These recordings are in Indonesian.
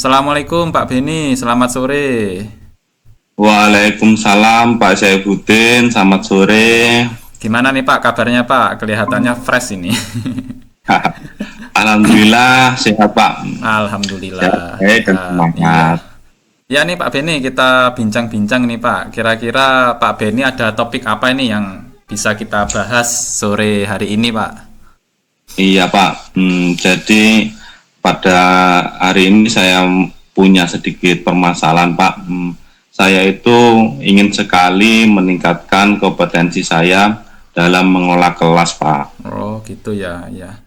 Assalamualaikum Pak Beni, selamat sore. Waalaikumsalam Pak Saifuddin, selamat sore. Gimana nih Pak kabarnya Pak? Kelihatannya fresh ini. Alhamdulillah sehat Pak. Sehat Alhamdulillah. baik dan Iya. semangat. Ya nih Pak Beni, kita bincang-bincang nih Pak. Kira-kira Pak Beni ada topik apa ini yang bisa kita bahas sore hari ini Pak? Iya Pak. Jadi pada hari ini saya punya sedikit permasalahan Pak. Saya itu ingin sekali meningkatkan kompetensi saya dalam mengolah kelas Pak. Oh gitu ya, ya.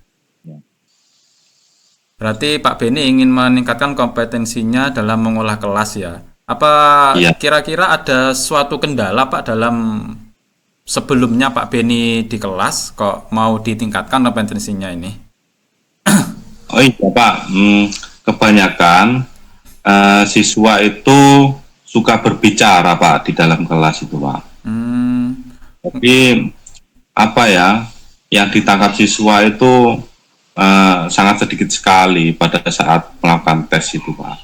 Berarti Pak Beni ingin meningkatkan kompetensinya dalam mengolah kelas ya. Apa Iya. kira-kira ada suatu kendala Pak dalam sebelumnya Pak Beni di kelas kok mau ditingkatkan kompetensinya ini? Oh iya Pak. Kebanyakan siswa itu suka berbicara Pak di dalam kelas itu Pak. Hmm, Tapi apa ya, yang ditangkap siswa itu sangat sedikit sekali pada saat melakukan tes itu Pak.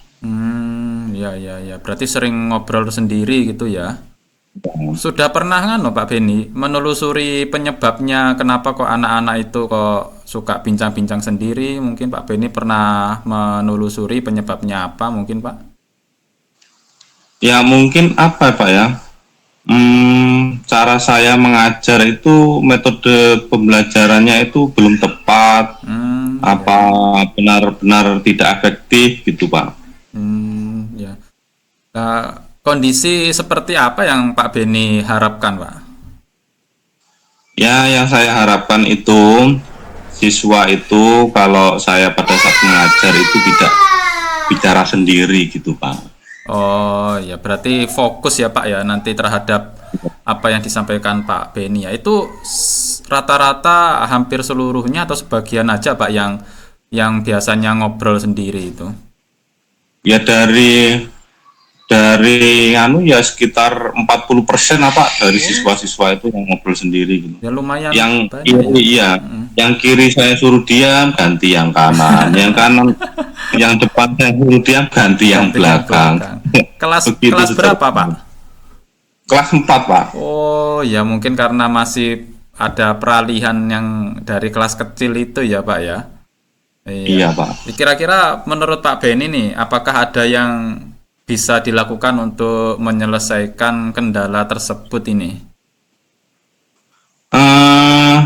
ya ya ya. Berarti sering ngobrol sendiri gitu ya. Sudah pernah kan Pak Beni menelusuri penyebabnya kenapa kok anak-anak itu kok suka bincang-bincang sendiri? Mungkin Pak Beni pernah menelusuri penyebabnya apa mungkin Pak? Ya mungkin apa Pak ya, cara saya mengajar itu metode pembelajarannya itu belum tepat, Ya. apa benar-benar tidak efektif gitu Pak. Ya. Nah, kondisi seperti apa yang Pak Beni harapkan, Pak? Ya yang saya harapkan itu siswa itu kalau saya pada saat mengajar itu tidak bicara sendiri gitu Pak. Oh, ya berarti fokus ya, Pak ya, nanti terhadap apa yang disampaikan Pak Beni ya. Itu rata-rata hampir seluruhnya atau sebagian aja, Pak, yang biasanya ngobrol sendiri itu. Ya dari anu ya sekitar 40% apa dari siswa-siswa itu yang ngobrol sendiri gitu. Ya lumayan Yang banyak ya. kiri iya, yang kiri saya suruh diam, ganti yang kanan. Yang kanan, yang depan saya suruh diam, ganti yang Ganti yang belakang. belakang. Kelas Begitu kelas berapa, Pak? seterusnya. Kelas 4 Pak. Oh, ya mungkin karena masih ada peralihan yang dari kelas kecil itu ya, Pak ya. Iya Iya. Pak. Kira-kira menurut Pak Beni nih, apakah ada yang bisa dilakukan untuk menyelesaikan kendala tersebut ini? Eh,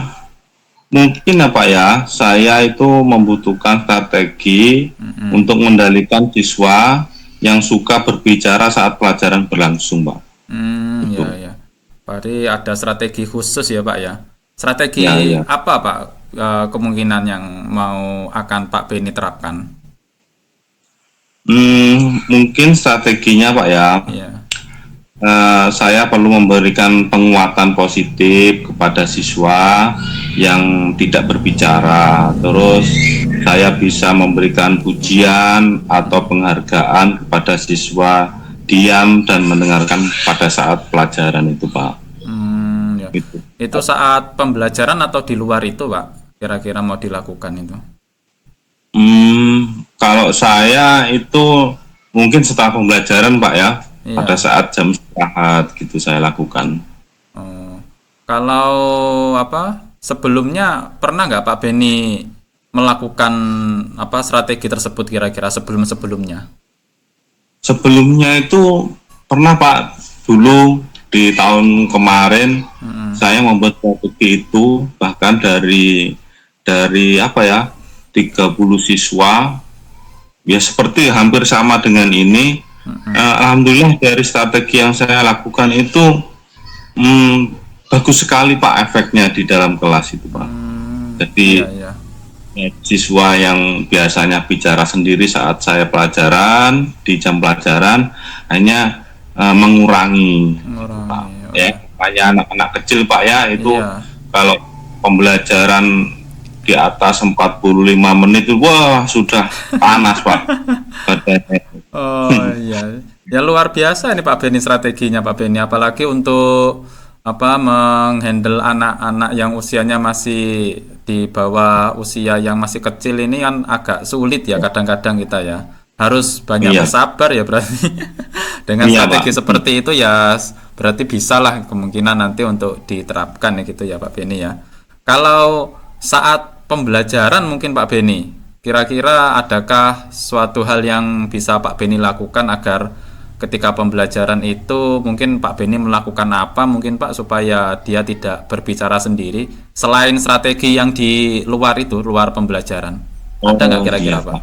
Mungkin apa ya, saya itu membutuhkan strategi untuk mengendalikan siswa yang suka berbicara saat pelajaran berlangsung Pak. Ya Itu. ya. Berarti ada strategi khusus ya, Pak ya. Strategi Ya, ya. apa, Pak? Kemungkinan yang mau akan Pak Beni terapkan? Mungkin strateginya Pak ya, Iya. saya perlu memberikan penguatan positif kepada siswa yang tidak berbicara. Terus saya bisa memberikan pujian atau penghargaan kepada siswa diam dan mendengarkan pada saat pelajaran itu Pak. Ya. Gitu. Itu saat pembelajaran atau di luar itu, Pak? Kira-kira mau dilakukan itu? Kalau saya itu mungkin setelah pembelajaran Pak ya, pada Iya. saat jam istirahat gitu saya lakukan. Oh. Kalau apa? Sebelumnya pernah nggak Pak Beni melakukan apa strategi tersebut kira-kira sebelum-sebelumnya? Sebelumnya itu pernah Pak, dulu di tahun kemarin saya membuat strategi itu bahkan dari apa ya, 30 siswa ya seperti hampir sama dengan ini. Alhamdulillah dari strategi yang saya lakukan itu hmm, bagus sekali Pak efeknya di dalam kelas itu Pak. Jadi Iya, iya. siswa yang biasanya bicara sendiri saat saya pelajaran di jam pelajaran hanya mengurangi Pak. Mengurangi. Ya kayak anak-anak kecil Pak ya itu Iya. kalau pembelajaran di atas 45 menit itu wah sudah panas Pak badannya. Oh iya, ya luar biasa ini Pak Beni strateginya Pak Beni, apalagi untuk apa menghandle anak-anak yang usianya masih di bawah usia yang masih kecil ini kan agak sulit ya kadang-kadang kita ya harus banyak Iya, bersabar ya berarti. Dengan iya Pak. strategi seperti itu ya berarti bisa lah kemungkinan nanti untuk diterapkan ya gitu ya Pak Beni ya. Kalau saat pembelajaran mungkin Pak Beni, kira-kira adakah suatu hal yang bisa Pak Beni lakukan agar ketika pembelajaran itu mungkin Pak Beni melakukan apa mungkin Pak supaya dia tidak berbicara sendiri selain strategi yang di luar itu, luar pembelajaran. Ada nggak Oh kira-kira iya Pak? Pak.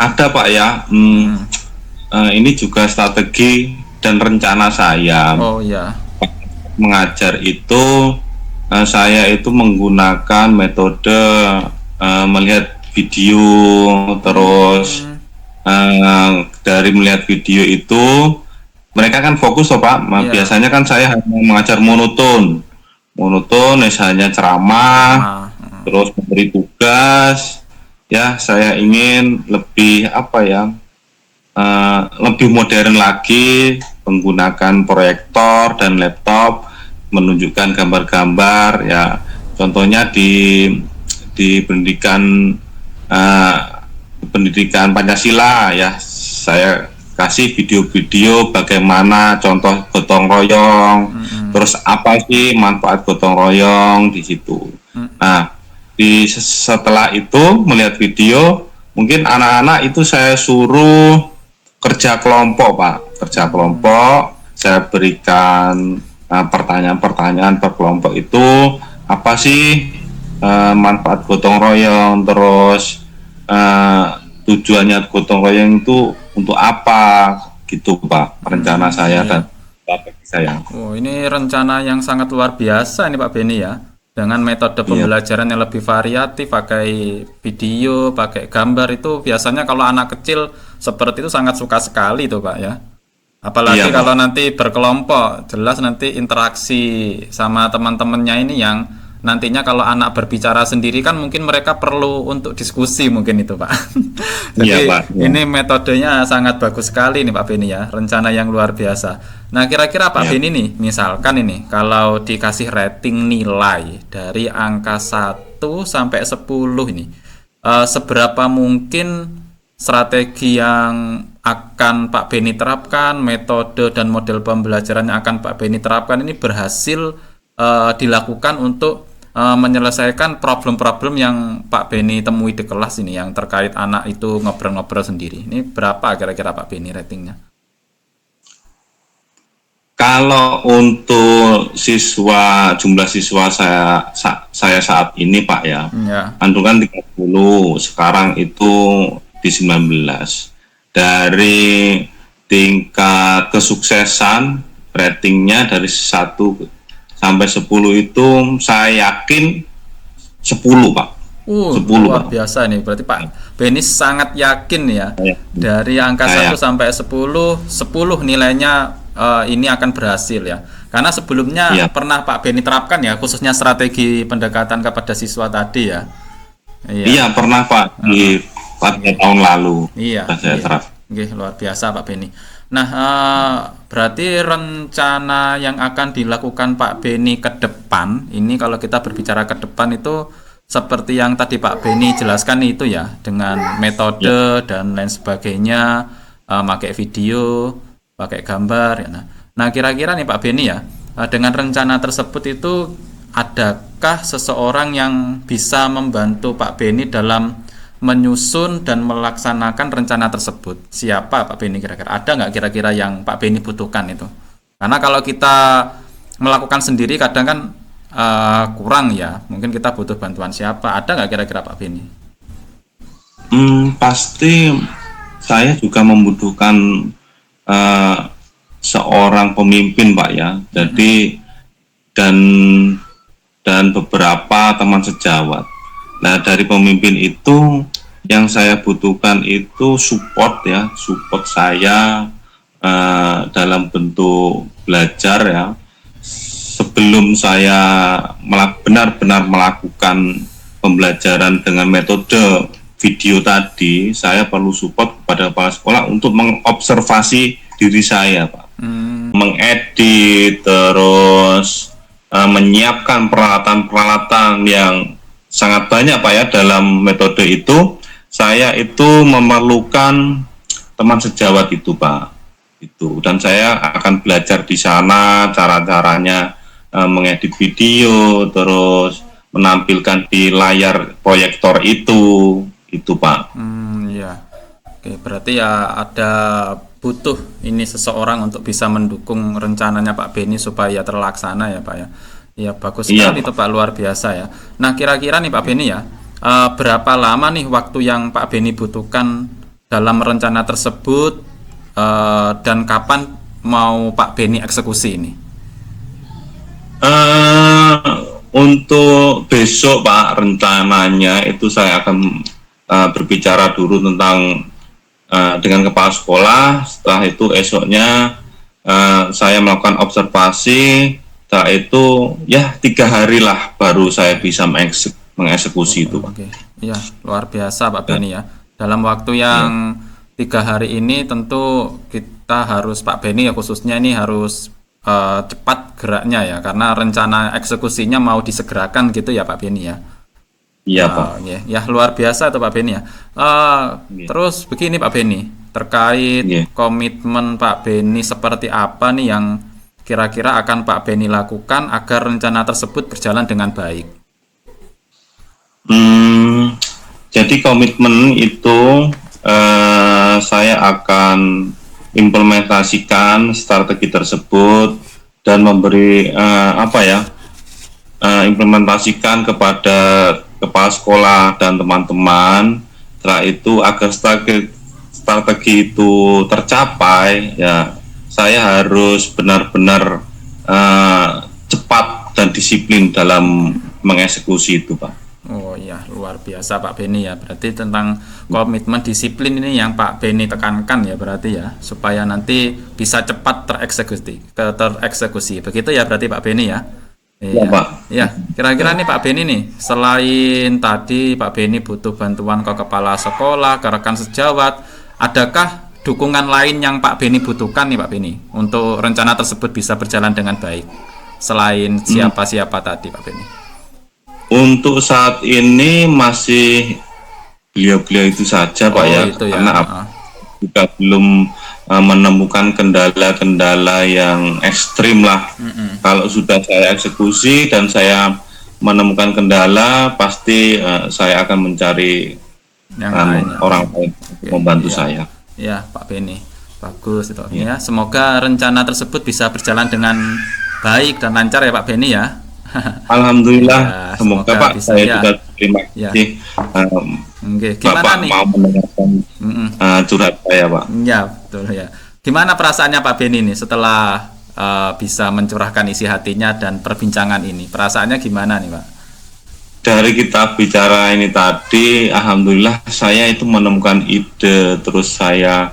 Ada Pak ya. Ini juga strategi dan rencana saya Oh ya. mengajar itu. Saya itu menggunakan metode melihat video, terus dari melihat video itu mereka kan fokus loh Pak. Iya. Biasanya kan saya hanya mengajar monoton, misalnya ceramah, Nah, terus memberi tugas. Ya, saya ingin lebih apa ya, lebih modern lagi, menggunakan proyektor dan laptop, menunjukkan gambar-gambar. Ya, contohnya di eh, pendidikan Pancasila ya, saya kasih video-video bagaimana contoh gotong royong, terus apa sih manfaat gotong royong di situ. Nah, setelah itu melihat video, mungkin anak-anak itu saya suruh kerja kelompok Pak, kerja kelompok. Saya berikan pertanyaan-pertanyaan per kelompok itu, apa sih manfaat gotong royong, terus tujuannya gotong royong itu untuk apa, gitu Pak, rencana saya iya. dan strategi saya. Oh, ini rencana yang sangat luar biasa ini Pak Beni ya. Dengan metode Iya, pembelajaran yang lebih variatif, pakai video, pakai gambar itu biasanya kalau anak kecil seperti itu sangat suka sekali tuh Pak ya. iya Apalagi Pak. kalau nanti berkelompok, jelas nanti interaksi sama teman-temannya ini yang nantinya kalau anak berbicara sendiri kan mungkin mereka perlu untuk diskusi mungkin itu Pak. Iya Jadi Pak. Iya. ini metodenya sangat bagus sekali nih Pak Beni ya, rencana yang luar biasa. Nah kira-kira Pak Iya. Beni nih, misalkan ini kalau dikasih rating nilai dari angka 1 sampai 10 ini, seberapa mungkin strategi yang akan Pak Beni terapkan, metode dan model pembelajaran yang akan Pak Beni terapkan ini berhasil dilakukan untuk menyelesaikan problem-problem yang Pak Beni temui di kelas ini yang terkait anak itu ngobrol-ngobrol sendiri. Ini berapa kira-kira Pak Beni ratingnya? Kalau untuk jumlah siswa saya saat ini Pak ya, Ya. kandungan 30, sekarang itu di 19. Dari tingkat kesuksesan ratingnya dari 1 sampai 10 itu saya yakin 10 Pak. 10 Luar Pak. biasa nih. Berarti Pak Beni sangat yakin ya. Saya, Dari angka saya 1 sampai 10 nilainya ini akan berhasil ya. Karena sebelumnya iya, pernah Pak Beni terapkan ya, khususnya strategi pendekatan kepada siswa tadi ya. Iya. iya pernah Pak pada tahun lalu Iya, sudah saya iya. terap. Oke, luar biasa Pak Beni. Nah, berarti rencana yang akan dilakukan Pak Beni ke depan, ini kalau kita berbicara ke depan itu seperti yang tadi Pak Beni jelaskan itu ya, dengan metode dan lain sebagainya, pakai video, pakai gambar. Ya. Nah, kira-kira nih Pak Beni ya, dengan rencana tersebut itu adakah seseorang yang bisa membantu Pak Beni dalam menyusun dan melaksanakan rencana tersebut? Siapa Pak Beni kira-kira? Ada nggak kira-kira yang Pak Beni butuhkan itu? Karena kalau kita melakukan sendiri kadang kan kurang ya. Mungkin kita butuh bantuan siapa? Ada nggak kira-kira Pak Beni? Pasti saya juga membutuhkan eh, seorang pemimpin Pak ya. Jadi dan beberapa teman sejawat. Nah, dari pemimpin itu yang saya butuhkan itu support ya, support saya dalam bentuk belajar ya. Sebelum saya benar-benar melakukan pembelajaran dengan metode video tadi, saya perlu support kepada kepala sekolah untuk mengobservasi diri saya, Pak. Mengedit, terus menyiapkan peralatan-peralatan yang sangat banyak Pak ya dalam metode itu. saya itu memerlukan teman sejawat itu Pak, itu, dan saya akan belajar di sana cara-caranya mengedit video, terus menampilkan di layar proyektor itu Pak. Ya. Oke, berarti ya ada butuh ini seseorang untuk bisa mendukung rencananya Pak Beni supaya terlaksana ya Pak ya. Ya bagus Iya sekali itu Pak. Pak, luar biasa ya. Nah kira-kira nih Pak Beni ya, berapa lama nih waktu yang Pak Beni butuhkan dalam rencana tersebut, dan kapan mau Pak Beni eksekusi ini? Eh, untuk besok Pak, rencananya itu saya akan berbicara dulu tentang dengan kepala sekolah. Setelah itu esoknya saya melakukan observasi. Setelah itu ya 3 hari lah baru saya bisa mengeksekusi itu Pak. Oke, ya luar biasa Pak Beni ya. Dalam waktu yang 3 hari ini tentu kita harus Pak Beni ya khususnya ini harus cepat geraknya ya, karena rencana eksekusinya mau disegerakan gitu ya Pak Beni ya. Iya Pak. Ya luar biasa tuh Pak Beni ya. Terus begini Pak Beni, terkait Iya. komitmen Pak Beni seperti apa nih yang kira-kira akan Pak Beni lakukan agar rencana tersebut berjalan dengan baik? Jadi komitmen itu saya akan implementasikan strategi tersebut dan memberi implementasikan kepada kepala sekolah dan teman-teman. Setelah itu agar strategi itu tercapai, ya saya harus benar-benar cepat dan disiplin dalam mengeksekusi itu Pak. Oh iya, luar biasa Pak Beni ya. Berarti tentang komitmen disiplin ini yang Pak Beni tekankan ya berarti ya, supaya nanti bisa cepat tereksekusi. Begitu ya berarti Pak Beni ya. Iya Pak. Ya, kira-kira nih Pak Beni nih, selain tadi Pak Beni butuh bantuan ke kepala sekolah, ke rekan sejawat, adakah dukungan lain yang Pak Beni butuhkan nih Pak Beni untuk rencana tersebut bisa berjalan dengan baik? Selain siapa-siapa tadi Pak Beni? Untuk saat ini masih beliau-beliau itu saja Pak ya, Itu ya. karena juga belum menemukan kendala-kendala yang ekstrim lah. Kalau sudah saya eksekusi dan saya menemukan kendala, pasti saya akan mencari Yang lainnya. orang lain untuk membantu Iya. saya. Ya, Pak Beni. Bagus itu. Ya, semoga rencana tersebut bisa berjalan dengan baik dan lancar ya Pak Beni ya. Alhamdulillah, Ya, semoga semoga Pak, bisa, saya ya. juga terima Ya. kasih Oke, gimana Bapak nih? mau mendengarkan curhat saya Pak. Ya, betul ya. Gimana perasaannya Pak Beni nih setelah bisa mencurahkan isi hatinya dan perbincangan ini? Perasaannya gimana nih Pak? Dari kita bicara ini tadi, alhamdulillah saya itu menemukan ide, terus saya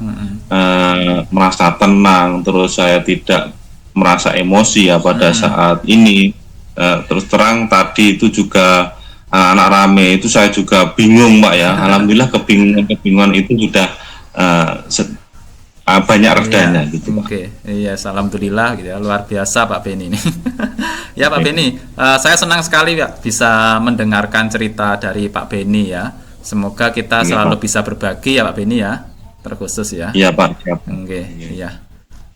merasa tenang, terus saya tidak merasa emosi ya pada saat ini. Terus terang tadi itu juga anak rame itu saya juga bingung Pak ya. Alhamdulillah kebingungan itu sudah banyak redanya gitu Pak. Oke, iya, alhamdulillah gitu ya, luar biasa Pak Beni ini. Ya Pak Beni, saya senang sekali Pak bisa mendengarkan cerita dari Pak Beni ya. Semoga kita Iya, selalu Pak. bisa berbagi ya Pak Beni ya, terkhusus ya. Iya Pak. Siap. Oke, iya.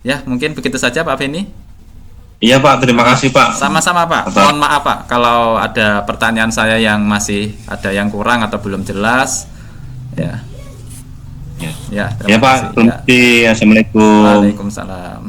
Ya, mungkin begitu saja Pak Beni. Iya Pak, terima kasih Pak. Sama-sama Pak. Mohon maaf Pak kalau ada pertanyaan saya yang masih ada yang kurang atau belum jelas. Ya. Ya, Ya, ya terima Pak, kasih. terima Ya. kasih. Assalamualaikum. Waalaikumsalam.